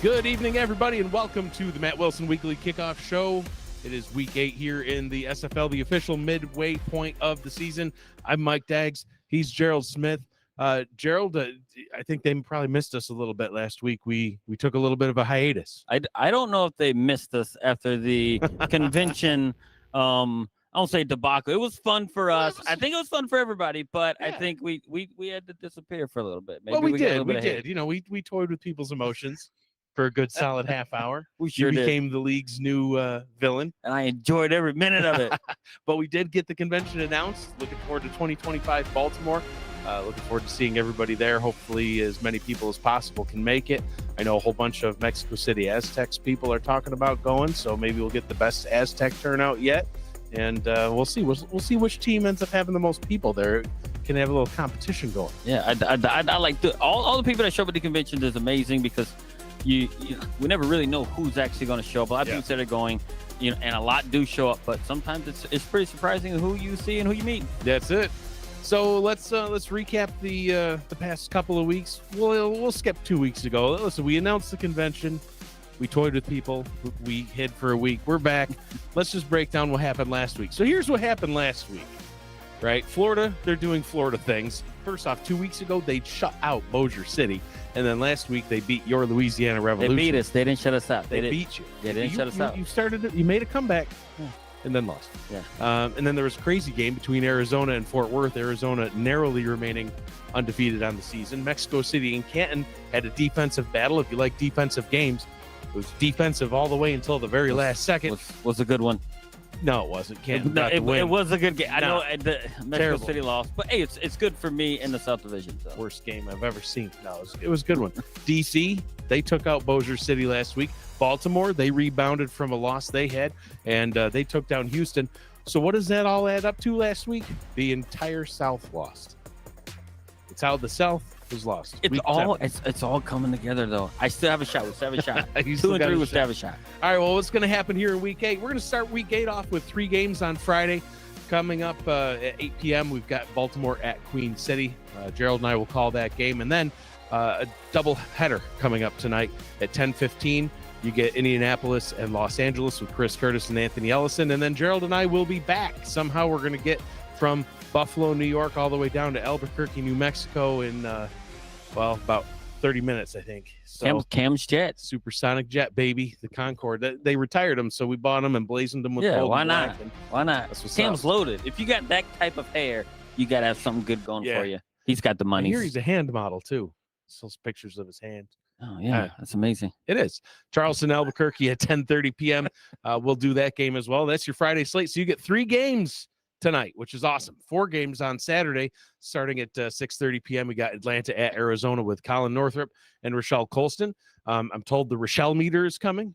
Good evening, everybody, and welcome to the Matt Willson Weekly Kickoff Show. It is Week 8 here in the SFL, the official midway point of the season. I'm Mike Daggs. He's Gerald Smith. Gerald, I think they probably missed us a little bit last week. We took a little bit of a hiatus. I don't know if they missed us after the convention. I don't say debacle. It was fun for us. I think it was fun for everybody, but yeah. I think we had to disappear for a little bit. Maybe we did. You know, we toyed with people's emotions for a good solid half hour. We sure became the league's new villain. And I enjoyed every minute of it. But we did get the convention announced. Looking forward to 2025 Baltimore. Looking forward to seeing everybody there. Hopefully as many people as possible can make it. I know a whole bunch of Mexico City Aztecs people are talking about going, so maybe we'll get the best Aztec turnout yet. And we'll see. We'll see which team ends up having the most people there. Can have a little competition going. Yeah, I like all the people that show up at the convention is amazing because we never really know who's actually going to show up. A lot of people say they're going, and a lot do show up, but sometimes it's pretty surprising who you see and who you meet. That's it. So let's recap the past couple of weeks. We'll skip 2 weeks ago. Listen, we announced the convention. We toyed with people. We hid for a week. We're back. Let's just break down what happened last week. So here's what happened last week, right? Florida, they're doing Florida things. First off, 2 weeks ago, they shut out Bossier City. And then last week, they beat your Louisiana Revolution. They beat us. They didn't shut us out. They beat you. They didn't shut us out. You started it. You made a comeback. Yeah. And then lost. Yeah. And then there was a crazy game between Arizona and Fort Worth. Arizona narrowly remaining undefeated on the season. Mexico City and Canton had a defensive battle. If you like defensive games, it was defensive all the way until the very last second. Was a good one. No, it wasn't. Canton got it the win. It was a good game. I know Mexico Terrible. City lost, but hey, it's good for me in the South Division. So. Worst game I've ever seen. No, it was a good one. DC, they took out Bossier City last week. Baltimore, they rebounded from a loss they had, and they took down Houston. So what does that all add up to last week? The entire South lost. It's how the South was lost. It's all coming together, though. I still have a shot. We still have a shot. 2 and 3, we still have a shot. All right, well, what's going to happen here in Week 8? We're going to start Week 8 off with 3 games on Friday. Coming up at 8 p.m., we've got Baltimore at Queen City. Gerald and I will call that game. And then a double header coming up tonight at 10:15. You get Indianapolis and Los Angeles with Chris Curtis and Anthony Ellison. And then Gerald and I will be back. Somehow we're going to get from Buffalo, New York, all the way down to Albuquerque, New Mexico in, about 30 minutes, I think. So Cam's jet. Supersonic jet, baby. The Concorde. They retired them, so we bought them and blazoned them with gold why and not? black. Why not? Cam's loaded. If you got that type of hair, you got to have something good going for you. He's got the money. I hear he's a hand model, too. Sells pictures of his hand. Oh, yeah. That's amazing. It is. Charleston, Albuquerque at 10:30 p.m. We'll do that game as well. That's your Friday slate. So you get 3 games tonight, which is awesome. 4 games on Saturday, starting at 6:30 p.m. We got Atlanta at Arizona with Colin Northrup and Rochelle Colston. I'm told the Rochelle meter is coming.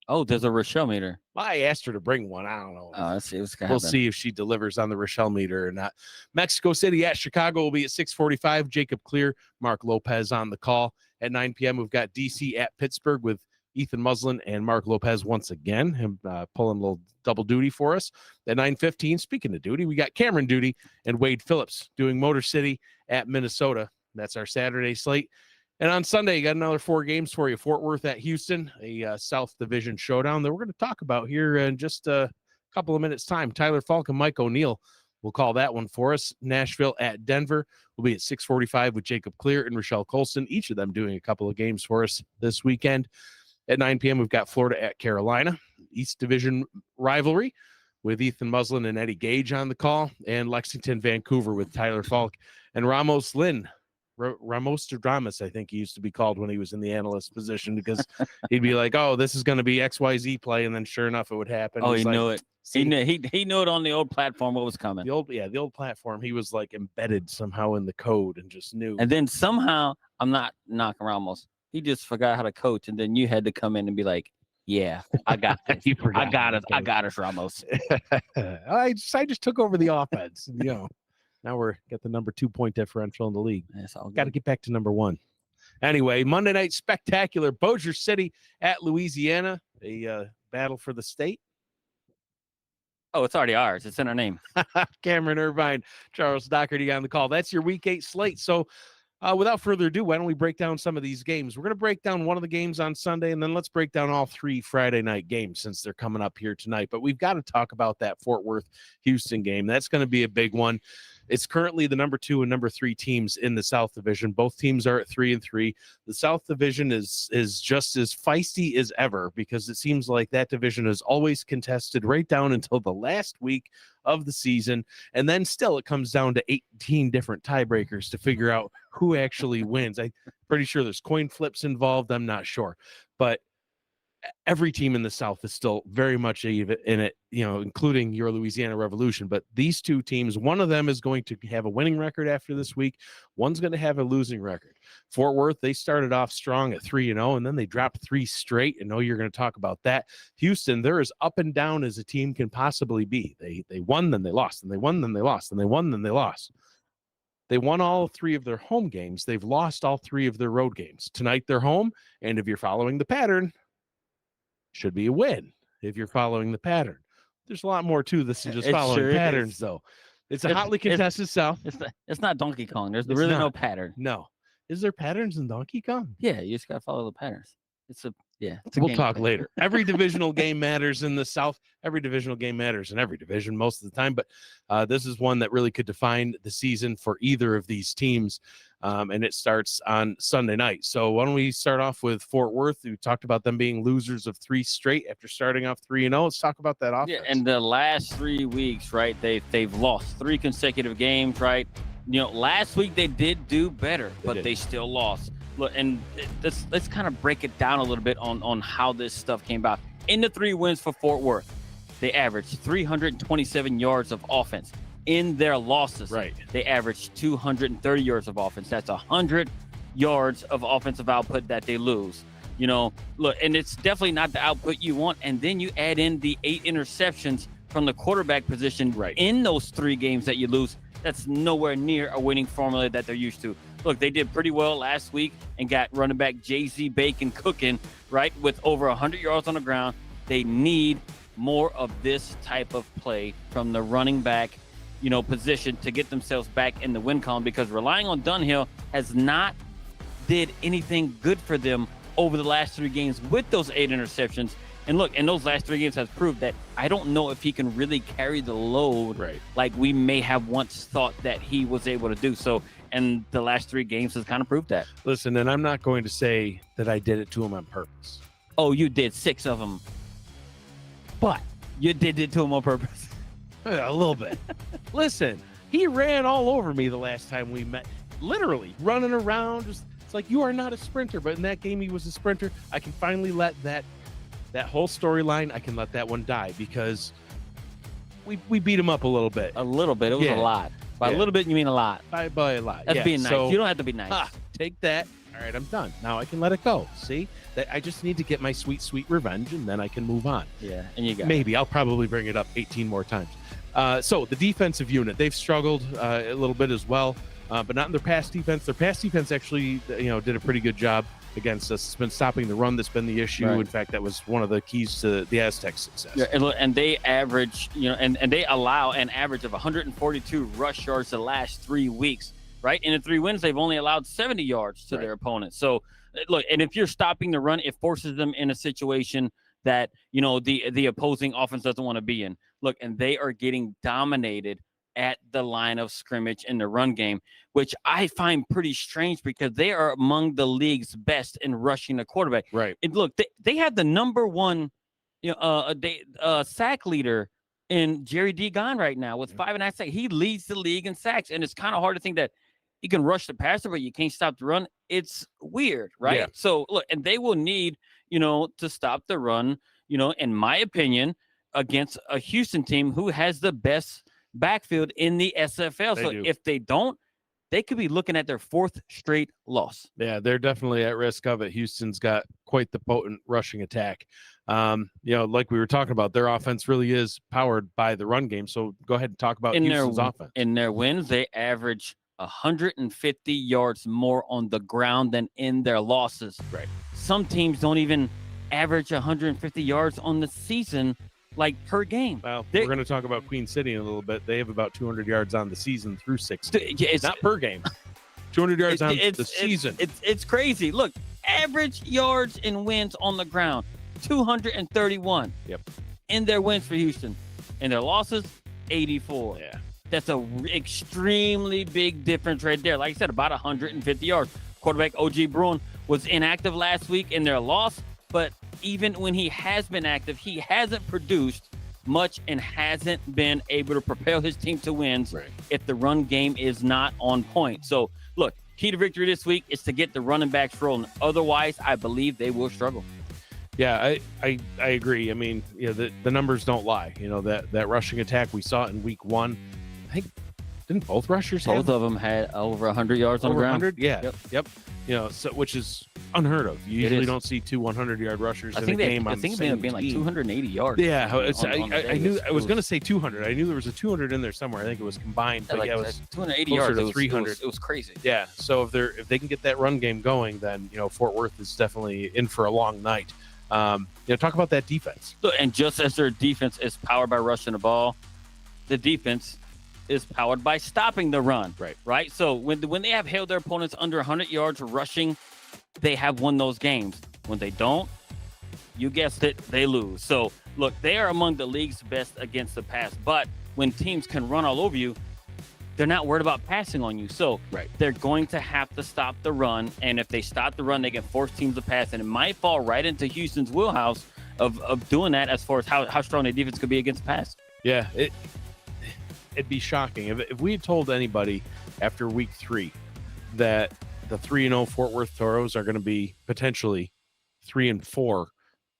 Oh, there's a Rochelle meter. Well, I asked her to bring one. I don't know. Oh, let's see. We'll see if she delivers on the Rochelle meter or not. Mexico City at Chicago will be at 6:45. Jacob Clear, Mark Lopez on the call. At 9 p.m., we've got DC at Pittsburgh with Ethan Muslin and Mark Lopez once again, him pulling a little double duty for us. At 9:15, speaking of duty, we got Cameron Duty and Wade Phillips doing Motor City at Minnesota. That's our Saturday slate. And on Sunday, you got another 4 games for you. Fort Worth at Houston, a South Division showdown that we're going to talk about here in just a couple of minutes' time. Tyler Falk and Mike O'Neill will call that one for us. Nashville at Denver will be at 6:45 with Jacob Clear and Rochelle Colston, each of them doing a couple of games for us this weekend. At 9 p.m., we've got Florida at Carolina, East Division rivalry with Ethan Muslin and Eddie Gage on the call, and Lexington, Vancouver with Tyler Falk and Ramos Lynn. Ramos Dramas, I think he used to be called when he was in the analyst position, because he'd be like, oh, this is going to be XYZ play, and then sure enough, it would happen. Oh, he knew it. He knew it on the old platform what was coming. The old platform, he was like embedded somehow in the code and just knew. And then somehow, I'm not knocking Ramos, he just forgot how to coach, and then you had to come in and be like, yeah, I got this. I got us, Ramos. I just took over the offense. Now we're got the number 2 point differential in the league. Got to get back to number 1. Anyway, Monday night spectacular. Bossier City at Louisiana, a battle for the state. Oh, it's already ours. It's in our name. Cameron Irvine, Charles Doherty on the call. That's your Week 8 slate. So Without further ado, why don't we break down some of these games? We're going to break down one of the games on Sunday, and then let's break down all 3 Friday night games since they're coming up here tonight. But we've got to talk about that Fort Worth-Houston game. That's going to be a big one. It's currently the number 2 and number 3 teams in the South Division. Both teams are at 3-3. The South Division is just as feisty as ever because it seems like that division is always contested right down until the last week of the season. And then still it comes down to 18 different tiebreakers to figure out who actually wins. I'm pretty sure there's coin flips involved. I'm not sure. But every team in the South is still very much in it, including your Louisiana Revolution. But these 2 teams, one of them is going to have a winning record after this week. One's going to have a losing record. Fort Worth, they started off strong at 3-0, and then they dropped 3 straight. And you're going to talk about that. Houston, they're as up and down as a team can possibly be. They won, then they lost, and they won, then they lost, and they won, then they lost. They won all 3 of their home games. They've lost all 3 of their road games. Tonight they're home, and if you're following the pattern, should be a win if you're following the pattern. There's a lot more to this than just following patterns, though. It's a hotly contested South. It's not Donkey Kong. There's really no pattern. No. Is there patterns in Donkey Kong? Yeah, you just got to follow the patterns. We'll talk later. Every divisional game matters in the South. Every divisional game matters in every division most of the time. But this is one that really could define the season for either of these teams. And it starts on Sunday night. So why don't we start off with Fort Worth? We talked about them being losers of 3 straight after starting off 3-0. Let's talk about that offense. Yeah, and the last 3 weeks, right? They've lost 3 consecutive games, right? Last week they did do better, but they still lost. Look, and let's kind of break it down a little bit on how this stuff came about. In the 3 wins for Fort Worth, they averaged 327 yards of offense. In their losses, they averaged 230 yards of offense. That's 100 yards of offensive output that they lose. Look, and it's definitely not the output you want. And then you add in the 8 interceptions from the quarterback position in those 3 games that you lose. That's nowhere near a winning formula that they're used to. Look, they did pretty well last week and got running back Jay-Z Bacon cooking, with over 100 yards on the ground. They need more of this type of play from the running back position to get themselves back in the win column, because relying on Dunhill has not did anything good for them over the last 3 games with those 8 interceptions. And look, in those last 3 games has proved that I don't know if he can really carry the load like we may have once thought that he was able to do. So, and the last 3 games has kind of proved that. Listen, and I'm not going to say that I did it to him on purpose. Oh, you did 6 of them. But you did it to him on purpose. A little bit. Listen, he ran all over me the last time we met. Literally running around. It's like, you are not a sprinter. But in that game, he was a sprinter. I can finally let that whole storyline, I can let that one die, because we beat him up a little bit. A little bit. It was a lot. By a little bit, you mean a lot. By a lot. That's being nice. So, you don't have to be nice. Take that. All right, I'm done. Now I can let it go. See? I just need to get my sweet, sweet revenge, and then I can move on. Yeah, and you got Maybe. I'll probably bring it up 18 more times. So the defensive unit, they've struggled a little bit as well, but not in their pass defense. Their pass defense actually, did a pretty good job against us. It's been stopping the run that's been the issue. In fact, that was one of the keys to the Aztecs' success. Yeah, and they average, and they allow an average of 142 rush yards the last 3 weeks, right? In the 3 wins, they've only allowed 70 yards to their opponents. So, look, and if you're stopping the run, it forces them in a situation that, the opposing offense doesn't want to be in. Look, and they are getting dominated at the line of scrimmage in the run game, which I find pretty strange, because they are among the league's best in rushing the quarterback. Right. And look, they have the number 1 sack leader in Jerry D. Gone right now with 5.5 sacks. He leads the league in sacks, and it's kind of hard to think that you can rush the passer, but you can't stop the run. It's weird, right? Yeah. So, look, and they will need, to stop the run, in my opinion, against a Houston team who has the best backfield in the SFL. So if they don't, they could be looking at their 4th straight loss. Yeah, they're definitely at risk of it. Houston's got quite the potent rushing attack. Like we were talking about, their offense really is powered by the run game. So go ahead and talk about Houston's offense. In their wins, they average 150 yards more on the ground than in their losses. Right. Some teams don't even average 150 yards on the season, like per game. Well, we're going to talk about Queen City in a little bit. They have about 200 yards on the season through 6 games. It's not per game. 200 yards on the season. It's crazy. Look, average yards and wins on the ground, 231. Yep. In their wins for Houston. In their losses, 84. Yeah. That's a extremely big difference right there. Like I said, about 150 yards. Quarterback O.J. Bruin was inactive last week in their loss, but even when he has been active, he hasn't produced much and hasn't been able to propel his team to wins if the run game is not on point. So, look, key to victory this week is to get the running backs rolling. Otherwise, I believe they will struggle. Yeah, I agree. I mean, the numbers don't lie. That rushing attack, we saw it in week 1. I think, didn't both rushers have? Both of them had over 100 yards on the ground. 100? Yeah. Yep. So which is unheard of. You usually don't see two 100-yard rushers in a game. I think it may have been like 280 yards. Yeah, I knew I was going to say 200. I knew there was a 200 in there somewhere. I think it was combined. But it was 280 yards. To 300. It was crazy. Yeah. So if they can get that run game going, then Fort Worth is definitely in for a long night. Talk about that defense. So, and just as their defense is powered by rushing the ball, the defense is powered by stopping the run. Right. So when they have held their opponents under 100 yards rushing, they have won those games. When they don't, you guessed it, they lose. So look, they are among the league's best against the pass. But when teams can run all over you, they're not worried about passing on you. So they're going to have to stop the run. And if they stop the run, they can force teams to pass. And it might fall right into Houston's wheelhouse of doing that as far as how strong the defense could be against the pass. Yeah, it'd be shocking. If we had told anybody after week 3 that the 3-0 Fort Worth Toros are going to be potentially 3-4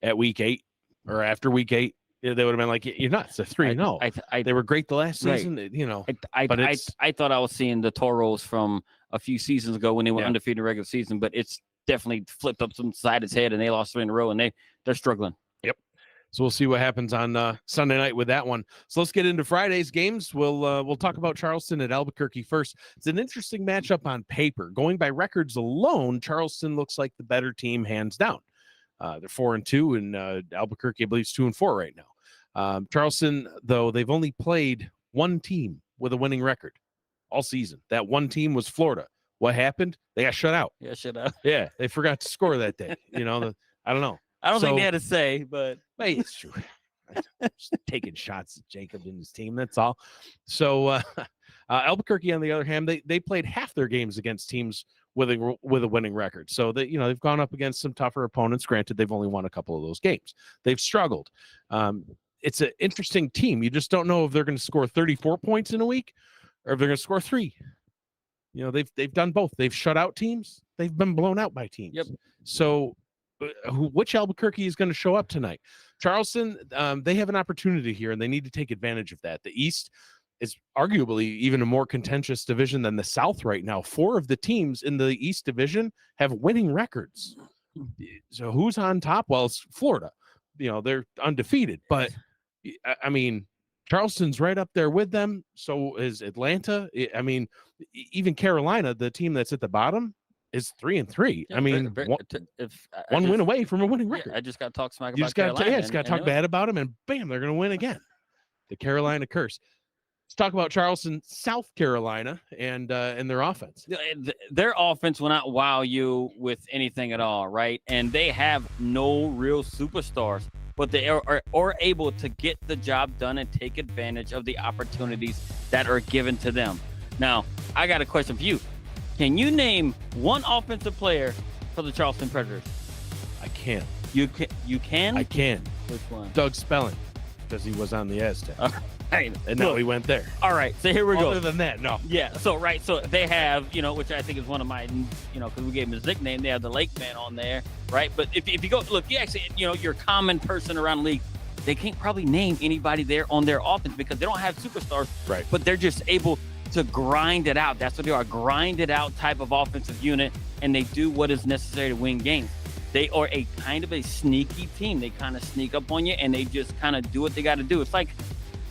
at week 8 or after week 8, they would have been like, "You're nuts." They're 3-0. They were great the last season, I thought I was seeing the Toros from a few seasons ago when they were undefeated in the regular season, but it's definitely flipped up some side its head and they lost 3 in a row and they're struggling. Yep. So we'll see what happens on Sunday night with that one. So let's get into Friday's games. We'll talk about Charleston at Albuquerque first. It's an interesting matchup on paper. Going by records alone, Charleston looks like the better team hands down. They're 4-2, and Albuquerque, I believe, is 2-4 right now. Charleston, though, they've only played one team with a winning record all season. That one team was Florida. What happened? They got shut out. Yeah, shut out. Yeah, they forgot to score that day. I don't know. I don't think they had to say, but hey, it's true. Just taking shots at Jacob and his team. That's all. So Albuquerque, on the other hand, they played half their games against teams with a winning record. So they've gone up against some tougher opponents. Granted, they've only won a couple of those games. They've struggled. It's an interesting team. You just don't know if they're going to score 34 points in a week or if they're going to score 3. They've done both. They've shut out teams. They've been blown out by teams. Yep. So which Albuquerque is going to show up tonight? Charleston, they have an opportunity here, and they need to take advantage of that. The East is arguably even a more contentious division than the South right now. 4 of the teams in the East Division have winning records. So who's on top? Well, it's Florida. They're undefeated. But, I mean, Charleston's right up there with them. So is Atlanta. I mean, even Carolina, the team that's at the bottom, is 3-3. Yeah, I mean, one win away from a winning record. I just got to talk smack about Carolina. Just got to talk bad about them, and bam, they're going to win again. The Carolina curse. Let's talk about Charleston, South Carolina, and their offense. Their offense will not wow you with anything at all, right? And they have no real superstars, but they are able to get the job done and take advantage of the opportunities that are given to them. Now, I got a question for you. Can you name one offensive player for the Charleston Predators? I can. You can? I can. Which one? Doug Spelling, because he was on the Aztecs. Right. And now he went there. All right, so here we go. Other than that, no. Yeah, so they have, which I think is one of my, because we gave him his nickname, they have the Lake Man on there, right? But if you go, look, you actually, your common person around the league, they can't probably name anybody there on their offense because they don't have superstars. Right. But they're just able to grind it out. That's what they are, a grind it out type of offensive unit, and they do what is necessary to win games. They are a kind of a sneaky team. They kind of sneak up on you, and they just kind of do what they got to do. It's like,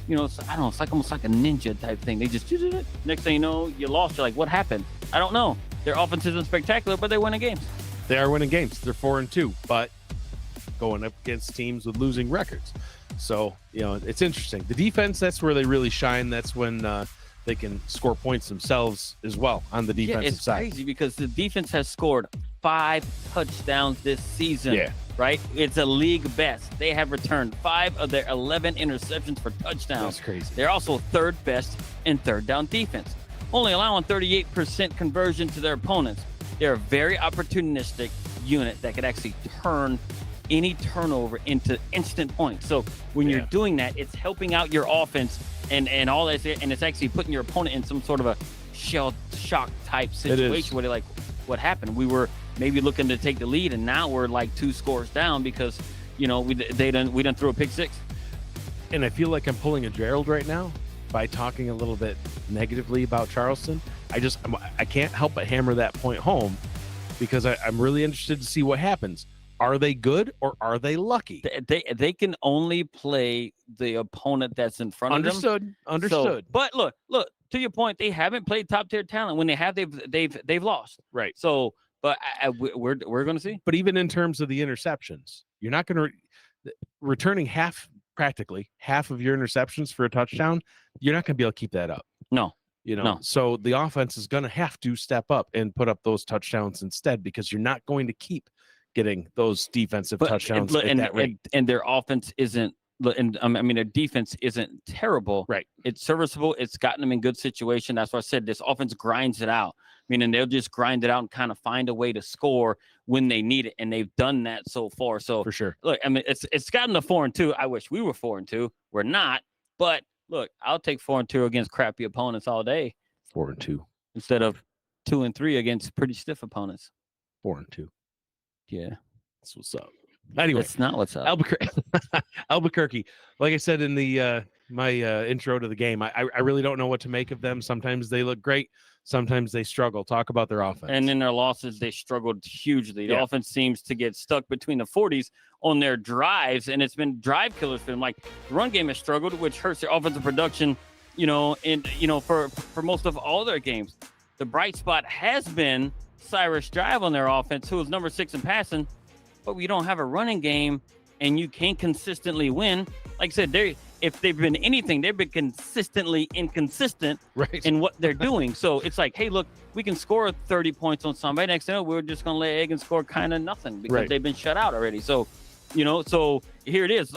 I don't know, it's like almost like a ninja type thing. They just do it. Next thing you know, you lost. You're like, what happened? I don't know. Their offense isn't spectacular, but they're winning games. They are winning games. They're 4-2, but going up against teams with losing records. So, it's interesting. The defense, that's where they really shine. That's when they can score points themselves as well on the defensive it's side. crazy because the defense has scored 5 touchdowns this season. Yeah. Right? It's a league best. They have returned 5 of their 11 interceptions for touchdowns. That's crazy. They're also third best in third down defense, only allowing 38% conversion to their opponents. They're a very opportunistic unit that could actually turn any turnover into instant points. So when you're doing that, it's helping out your offense and all that, and it's actually putting your opponent in some sort of a shell shock type situation where they're like, what happened? We were maybe looking to take the lead, and now we're like 2 scores down because we done threw a pick 6. And I feel like I'm pulling a Gerald right now by talking a little bit negatively about Charleston. I can't help but hammer that point home because I'm really interested to see what happens. Are they good or are they lucky? They can only play the opponent that's in front of them. Understood. So, but look, to your point, they haven't played top tier talent. When they have, they've lost. Right. So, but we're going to see. But even in terms of the interceptions, you're not going to returning practically half of your interceptions for a touchdown. You're not going to be able to keep that up. No. So the offense is going to have to step up and put up those touchdowns instead, because you're not going to keep getting those defensive touchdowns at that rate. And their offense isn't, and I mean, their defense isn't terrible. Right. It's serviceable. It's gotten them in good situation. That's why I said this offense grinds it out. Meaning they'll just grind it out and kind of find a way to score when they need it, and they've done that so far. So for sure, look, I mean, it's gotten to 4-2. I wish we were 4-2. We're not, but look, I'll take 4-2 against crappy opponents all day. 4-2 instead of 2-3 against pretty stiff opponents. 4-2. Yeah, that's what's up. Anyway, that's not what's up. Albuquerque. Like I said in the my intro to the game, I really don't know what to make of them. Sometimes they look great, sometimes they struggle. Talk about their offense. And in their losses, they struggled hugely. The offense seems to get stuck between the 40s on their drives, and it's been drive killers for them. Like the run game has struggled, which hurts their offensive production. For most of all their games, the bright spot has been Cyrus Drive on their offense, who is number 6 in passing. But we don't have a running game, and you can't consistently win. Like I said, if they've been anything, they've been consistently inconsistent in what they're doing. So it's like, hey, look, we can score 30 points on somebody. Next thing, we're just going to lay egg and score kind of nothing because they've been shut out already. So, so here it is.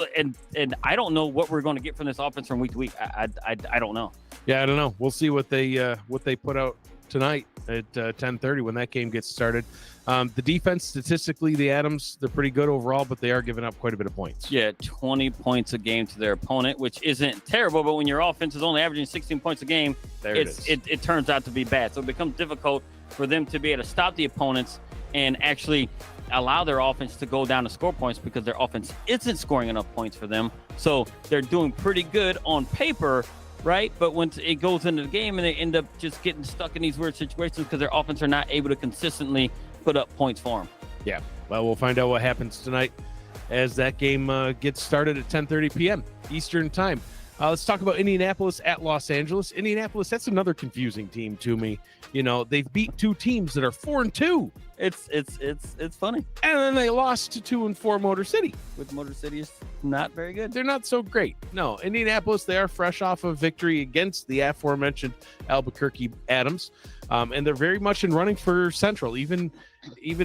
And I don't know what we're going to get from this offense from week to week. I don't know. Yeah, I don't know. We'll see what they put out tonight at 10:30 when that game gets started. The defense, statistically, the Adams, they're pretty good overall, but they are giving up quite a bit of points. Yeah, 20 points a game to their opponent, which isn't terrible, but when your offense is only averaging 16 points a game, it turns out to be bad. So it becomes difficult for them to be able to stop the opponents and actually allow their offense to go down to score points because their offense isn't scoring enough points for them. So they're doing pretty good on paper, right? But once it goes into the game and they end up just getting stuck in these weird situations because their offense are not able to consistently put up points for them. Yeah. Well, we'll find out what happens tonight as that game gets started at 10:30 p.m. Eastern time. Let's talk about Indianapolis at Los Angeles. Indianapolis, that's another confusing team to me. They've beat 2 teams that are 4-2. It's funny. And then they lost to 2-4 Motor City. With Motor City is not very good. They're not so great. No, Indianapolis, they are fresh off of victory against the aforementioned Albuquerque Adams. And they're very much in running for Central. Even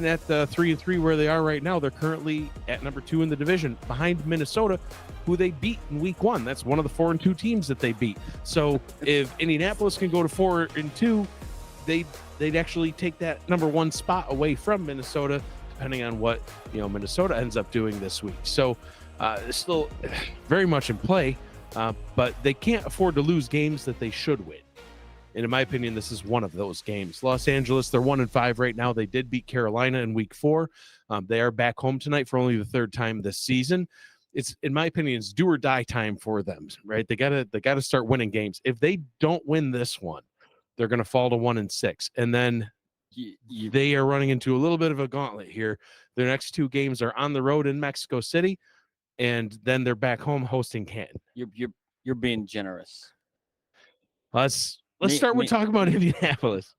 at the 3-3 where they are right now, they're currently at number 2 in the division behind Minnesota, who they beat in week 1. That's one of the 4-2 teams that they beat. So if Indianapolis can go to 4-2, they'd actually take that number 1 spot away from Minnesota, depending on what Minnesota ends up doing this week. So it's still very much in play, but they can't afford to lose games that they should win. And in my opinion, this is one of those games. Los Angeles, they're 1-5 right now. They did beat Carolina in week 4. They are back home tonight for only the 3rd time this season. It's, in my opinion, it's do or die time for them, right? They gotta start winning games. If they don't win this one, they're going to fall to 1-6. And then they are running into a little bit of a gauntlet here. Their next 2 games are on the road in Mexico City, and then they're back home hosting Canton. You're being generous. Let's start with talking about Indianapolis.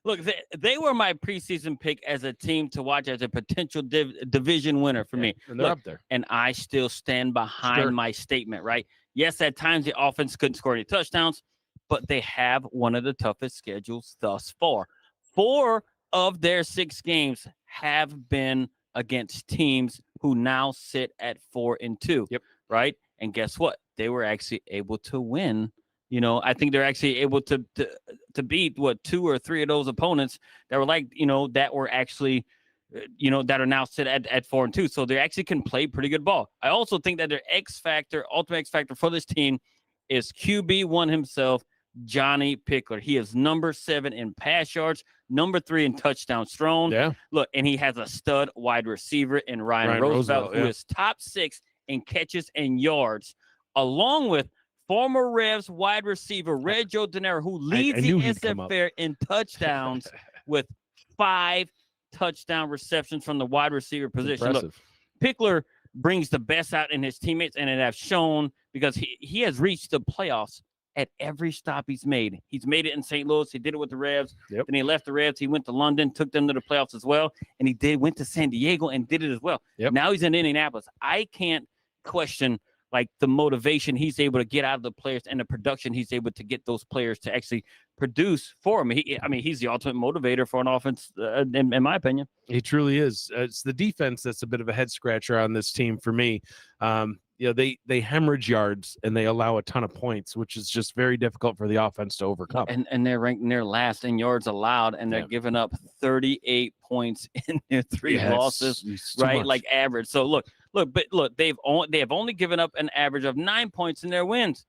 Look, they were my preseason pick as a team to watch as a potential division winner for me. And they're up there. And I still stand behind my statement, right? Yes, at times the offense couldn't score any touchdowns, but they have one of the toughest schedules thus far. 4 of their 6 games have been against teams who now sit at 4-2. Yep. Right. And guess what? They were actually able to win. I think they're actually able to beat 2 or 3 of those opponents that were that were actually, that are now sit at 4-2. So they actually can play pretty good ball. I also think that their ultimate X factor for this team is QB1 himself, Johnny Pickler. He is number 7 in pass yards, number 3 in touchdowns thrown. Yeah. Look, and he has a stud wide receiver in Ryan Roosevelt, who is top 6 in catches and yards, along with former Revs wide receiver Red Joe Denero, who leads the SFR in touchdowns with 5 touchdown receptions from the wide receiver position. Look, Pickler brings the best out in his teammates, and it has shown because he has reached the playoffs at every stop he's made. He's made it in St. Louis. He did it with the Revs. Yep. Then he left the Revs. He went to London, took them to the playoffs as well, and went to San Diego and did it as well. Yep. Now he's in Indianapolis. I can't question the motivation he's able to get out of the players and the production he's able to get those players to actually produce for him. He's the ultimate motivator for an offense, in my opinion. He truly is. It's the defense that's a bit of a head scratcher on this team for me. They hemorrhage yards and they allow a ton of points, which is just very difficult for the offense to overcome. And they're ranked near last in yards allowed, and they're giving up 38 points in their 3 losses, right? Like average. So look, they have only given up an average of 9 points in their wins.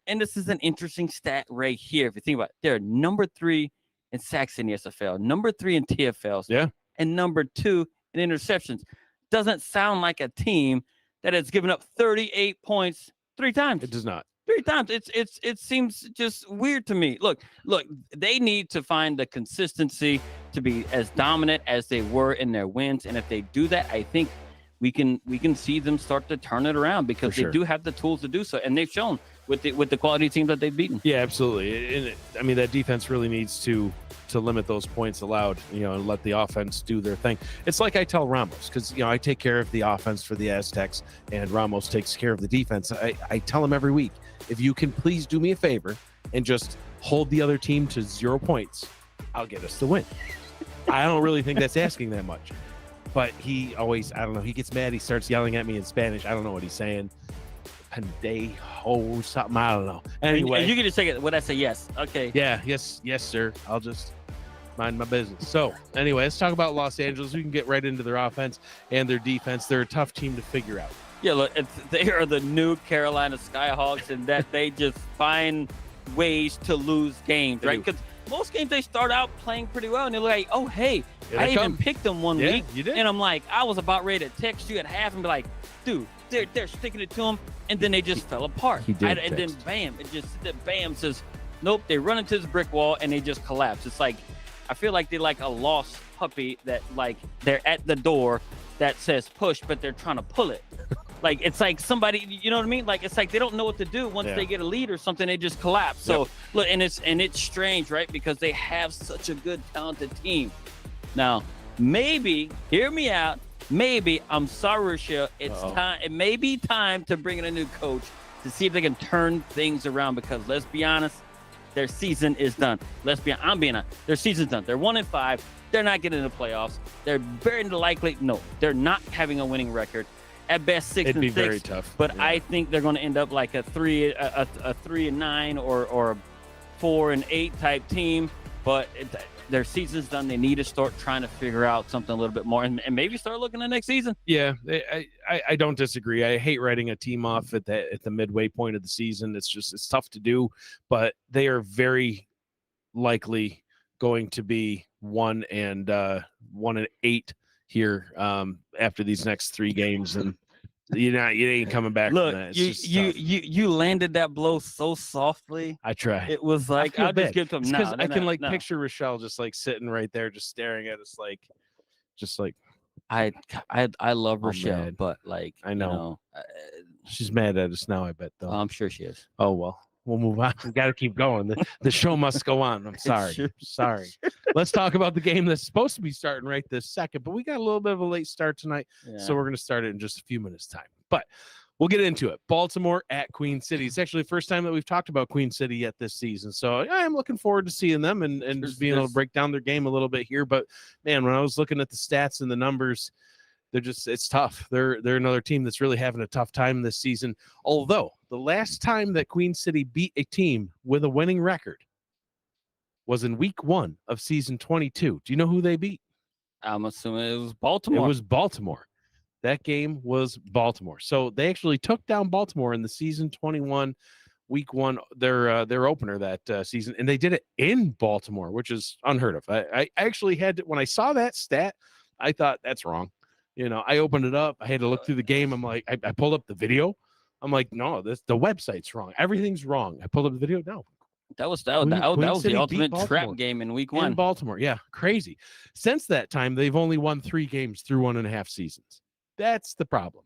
And this is an interesting stat right here. If you think about it, they're number 3 in sacks in the SFL, number 3 in TFLs, and number 2 in interceptions. Doesn't sound like a team that has given up 38 points 3 times. It does not. 3 times. It seems just weird to me. Look, they need to find the consistency to be as dominant as they were in their wins. And if they do that, I think we can see them start to turn it around because they do have the tools to do so. And they've shown with the quality teams that they've beaten. Yeah, absolutely. And that defense really needs to limit those points allowed, and let the offense do their thing. It's like I tell Ramos, because, I take care of the offense for the Aztecs and Ramos takes care of the defense. I tell him every week, if you can please do me a favor and just hold the other team to 0 points, I'll get us the win. I don't really think that's asking that much. But he always, I don't know, he gets mad. He starts yelling at me in Spanish. I don't know what he's saying. Pendejo, something, I don't know. Anyway. And you can just take it when I say yes. Okay. Yeah, yes, sir. I'll just mind my business. So anyway, let's talk about Los Angeles. We can get right into their offense and their defense. They're a tough team to figure out. Yeah, look, they are the new Carolina Skyhawks in that they just find ways to lose games, right? Because most games they start out playing pretty well, and they're like, oh, hey, I even picked them one week. You did. And I'm like, I was about ready to text you at half and be like, dude, they're sticking it to them, and then they just fell apart. He did and then bam says, nope, they run into this brick wall, and they just collapse. It's like, I feel like they're like a lost puppy that they're at the door that says push, but they're trying to pull it. It's like somebody, you know what I mean? It's like they don't know what to do once they get a lead or something. They just collapse. So look, and it's strange, right? Because they have such a good, talented team. Now, maybe, hear me out. Maybe, I'm sorry, Rochelle, it's time. It may be time to bring in a new coach to see if they can turn things around. Because let's be honest, their season is done. I'm being honest. Their season's done. They're 1-5. They're not getting into the playoffs. They're very likely. No, they're not having a winning record. At best, 6-6. It'd be very tough. But I think they're going to end up like a 3-9 or 4-8 type team. But their season's done. They need to start trying to figure out something a little bit more, and maybe start looking at next season. Yeah, I don't disagree. I hate writing a team off at the midway point of the season. It's tough to do, but they are very likely going to be 1-8 here after these next 3 games, and you ain't coming back. Look, from that. you landed that blow so softly. I tried. It was like I'll just give to him because I can picture Rochelle just sitting right there, just staring at us, just like. I love Rochelle, but I know, she's mad at us now. I bet though. I'm sure she is. Oh well. We'll move on. We got to keep going. The show must go on. I'm sorry. Sorry. Let's talk about the game that's supposed to be starting right this second, but we got a little bit of a late start tonight, so we're going to start it in just a few minutes' time. But We'll get into it. Baltimore at Queen City. It's actually the first time that we've talked about Queen City yet this season. So I am looking forward to seeing them and just being able to break down their game a little bit here. But, man, when I was looking at the stats and the numbers, it's tough. They're another team that's really having a tough time this season. Although the last time that Queen City beat a team with a winning record was in week 1 of season 22. Do you know who they beat? I'm assuming it was Baltimore. It was Baltimore. That game was Baltimore. So they actually took down Baltimore in the season 21 week 1, their opener that season, and they did it in Baltimore, which is unheard of. I actually had to, when I saw that stat, I thought that's wrong. I opened it up. I had to look through the game. I'm like, I pulled up the video. I'm like, no, the website's wrong. Everything's wrong. I pulled up the video. No, that was the ultimate trap game in week 1 in Baltimore. Yeah, crazy. Since that time, they've only won 3 games through 1.5 seasons. That's the problem.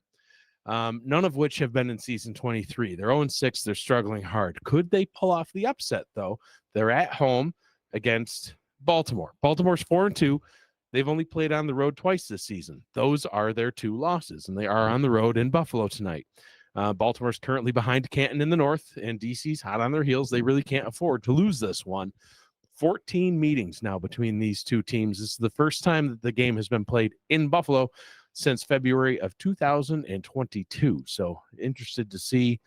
None of which have been in season 23. They're 0-6. They're struggling hard. Could they pull off the upset, though? They're at home against Baltimore. Baltimore's 4-2. They've only played on the road twice this season. Those are their 2 losses, and they are on the road in Buffalo tonight. Baltimore's currently behind Canton in the north, and DC's hot on their heels. They really can't afford to lose this one. 14 meetings now between these 2 teams. This is the first time that the game has been played in Buffalo since February of 2022. So interested to see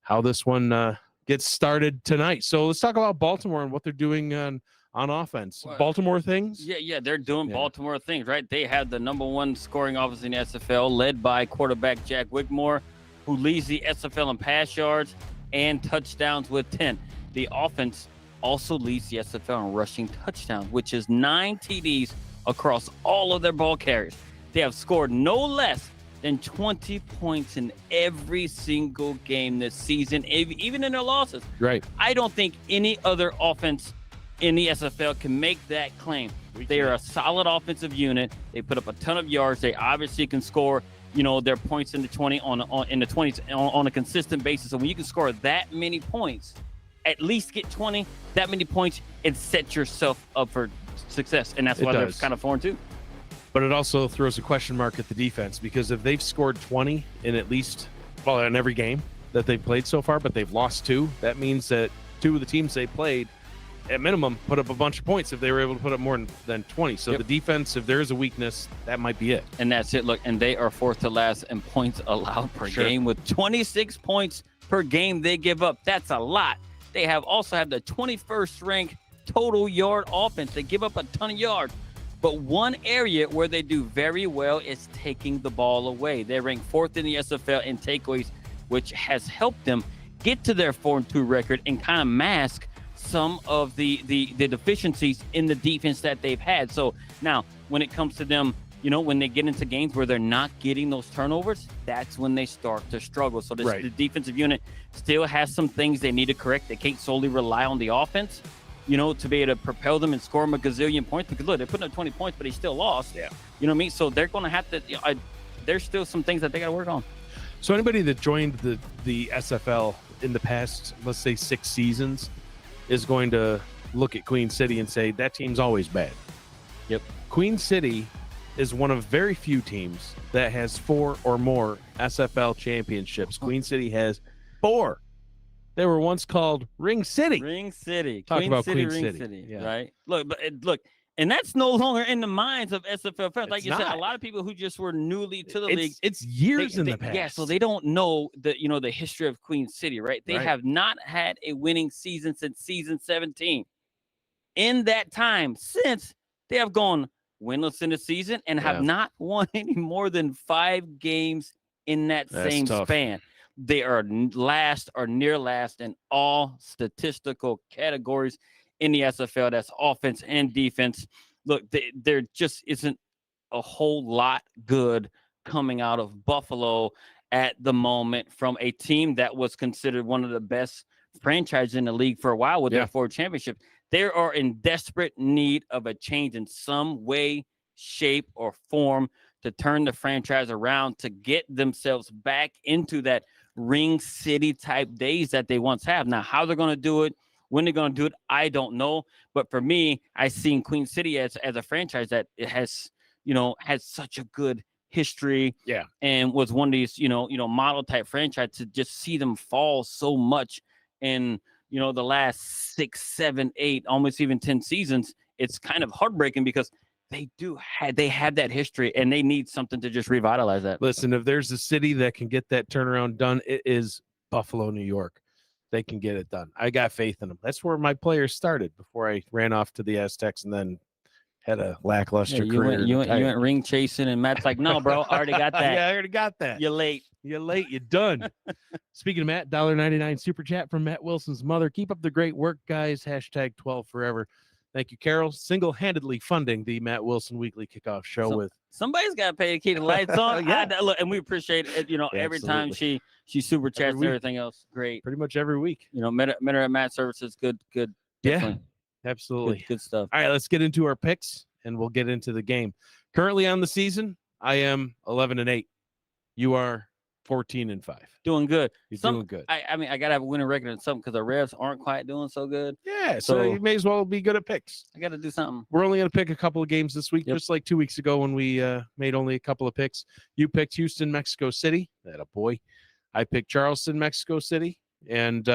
how this one gets started tonight. So let's talk about Baltimore and what they're doing on offense. Baltimore things? Yeah, they're doing Baltimore things, right? They have the #1 scoring offense in the SFL, led by quarterback Jack Whitmore, who leads the SFL in pass yards and touchdowns with 10. The offense also leads the SFL in rushing touchdowns, which is 9 TDs across all of their ball carriers. They have scored no less than 20 points in every single game this season, even in their losses. Right. I don't think any other offense in the SFL can make that claim. They are a solid offensive unit. They put up a ton of yards. They obviously can score, their points in the 20 in the 20s on a consistent basis. So when you can score that many points, at least get 20, that many points, and set yourself up for success. And that's why they're kind of 4-2. But it also throws a question mark at the defense, because if they've scored 20 in at least, in every game that they've played so far, but they've lost 2, that means that 2 of the teams they played, at minimum, put up a bunch of points if they were able to put up more than 20. So the defense, if there is a weakness, that might be it. And that's it. Look, and they are 4th to last in points allowed per game with 26 points per game they give up. That's a lot. They also have the 21st ranked total yard offense. They give up a ton of yards. But one area where they do very well is taking the ball away. They rank 4th in the SFL in takeaways, which has helped them get to their 4-2 record and kind of mask some of the deficiencies in the defense that they've had. So now when it comes to them, when they get into games where they're not getting those turnovers, that's when they start to struggle. So the defensive unit still has some things they need to correct. They can't solely rely on the offense, to be able to propel them and score them a gazillion points, because look, they're putting up 20 points, but he still lost. Yeah. You know what I mean? So they're going to have to, there's still some things that they got to work on. So anybody that joined the SFL in the past, let's say 6 seasons, is going to look at Queen City and say, that team's always bad. Yep. Queen City is one of very few teams that has 4 or more SFL championships. Queen City has 4. They were once called Ring City. Ring City. Talk Queen about City, Queen Ring City. City. Yeah. Right? Look, and that's no longer in the minds of SFL fans. Like you said, not. a lot of people who just were newly to the league. It's years in the past. Yeah, so they don't know the history of Queen City, right? They have not had a winning season since season 17. In that time, since they have gone winless in the season and have not won any more than 5 games in that same span. They are last or near last in all statistical categories in the SFL. That's offense and defense. Look, there just isn't a whole lot good coming out of Buffalo at the moment from a team that was considered one of the best franchises in the league for a while with their 4 championships. They are in desperate need of a change in some way, shape, or form to turn the franchise around, to get themselves back into that Ring City type days that they once have. Now, how they're going to do it, when they're going to do it, I don't know. But for me, I seen Queen City as a franchise that it has, has such a good history. Yeah. And was one of these, model type franchise, to just see them fall so much in, the last 6, 7, 8, almost even 10 seasons. It's kind of heartbreaking because they have that history, and they need something to just revitalize that. Listen, if there's a city that can get that turnaround done, it is Buffalo, New York. They can get it done. I got faith in them. That's where my players started before I ran off to the Aztecs and then had a lackluster career. You went ring chasing, and Matt's like, no, bro, I already got that. Yeah, I already got that. You're late. You're done. Speaking of Matt, $1.99 super chat from Matt Wilson's mother. Keep up the great work, guys. Hashtag 12 forever. Thank you, Carol. Single-handedly funding the Matt Wilson Weekly Kickoff Show with. Somebody's got to pay to keep the lights on. Yeah. Look, and we appreciate it. Every time she super chats and everything else, great. Pretty much every week. Met her at Matt Services. Good. Yeah, absolutely. Good stuff. All right, let's get into our picks, and we'll get into the game. Currently on the season, I am 11-8. You are 14-5. Doing good. You're doing good. I mean, I gotta have a winning record in something because the Revs aren't quite doing so good. Yeah, so you may as well be good at picks. I gotta do something. We're only gonna pick a couple of games this week, just like 2 weeks ago when we made only a couple of picks. You picked Houston, Mexico City. That a boy. I picked Charleston, Mexico City, and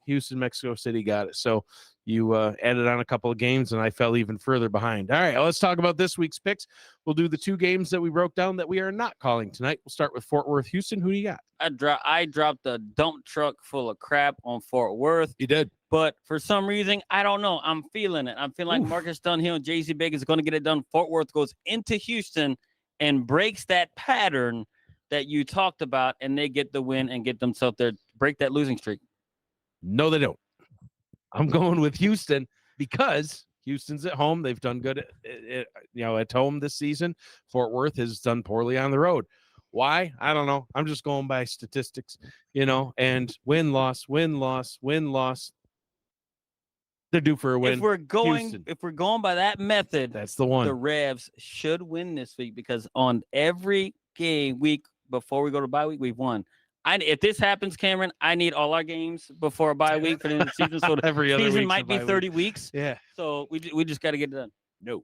Houston, Mexico City got it. So you added on a couple of games, and I fell even further behind. All right, let's talk about this week's picks. We'll do the 2 games that we broke down that we are not calling tonight. We'll start with Fort Worth, Houston. Who do you got? I dropped a dump truck full of crap on Fort Worth. You did. But for some reason, I don't know. I'm feeling it. I'm feeling like Marcus Dunhill and J.C. Baker is going to get it done. Fort Worth goes into Houston and breaks that pattern that you talked about, and they get the win and get themselves there, break that losing streak. No, they don't. I'm going with Houston because Houston's at home. They've done good at home this season. Fort Worth has done poorly on the road. Why? I don't know. I'm just going by statistics, and win, loss. They're due for a win. If we're going by that method, that's the one. The Revs should win this week because on every game week before we go to bye week, we've won. If this happens, Cameron, I need all our games before a bye week for the end of the season. So the season might be 30 weeks. Yeah. So we just got to get it done. No.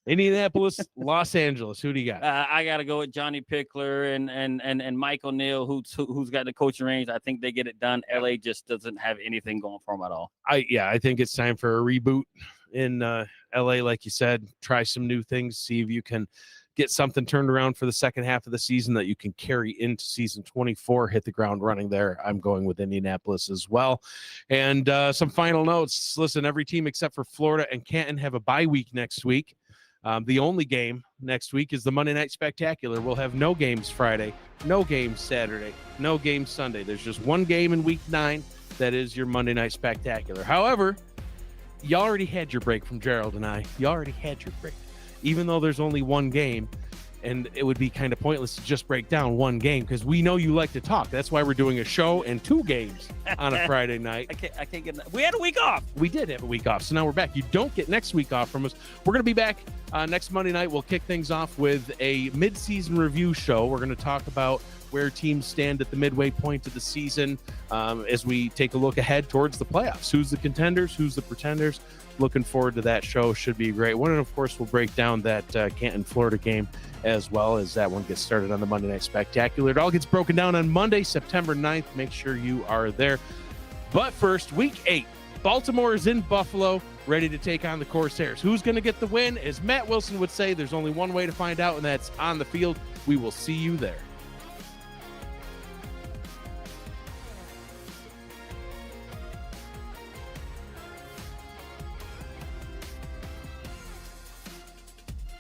Indianapolis, Los Angeles. Who do you got? I got to go with Johnny Pickler and Mike O'Neill, who's got the coaching range. I think they get it done. LA just doesn't have anything going for them at all. I think it's time for a reboot in LA, like you said. Try some new things. See if you can get something turned around for the second half of the season that you can carry into season 24, hit the ground running there. I'm going with Indianapolis as well. And some final notes. Listen, every team except for Florida and Canton have a bye week next week. The only game next week is the Monday Night Spectacular. We'll have no games Friday, no games Saturday, no games Sunday. There's just one game in week 9. That is your Monday Night Spectacular. However, you already had your break from Gerald and I. You already had your break. Even though there's only one game, and it would be kind of pointless to just break down one game because we know you like to talk. That's why we're doing a show and 2 games on a Friday night. I can't get that. We had a week off. We did have a week off, so now we're back. You don't get next week off from us. We're going to be back next Monday night. We'll kick things off with a mid-season review show. We're going to talk about where teams stand at the midway point of the season as we take a look ahead towards the playoffs. Who's the contenders? Who's the pretenders? Looking forward to that show. Should be a great one. And, of course, we'll break down that Canton-Florida game as well as that one gets started on the Monday Night Spectacular. It all gets broken down on Monday, September 9th. Make sure you are there. But first, Week 8. Baltimore is in Buffalo, ready to take on the Corsairs. Who's going to get the win? As Matt Wilson would say, there's only one way to find out, and that's on the field. We will see you there.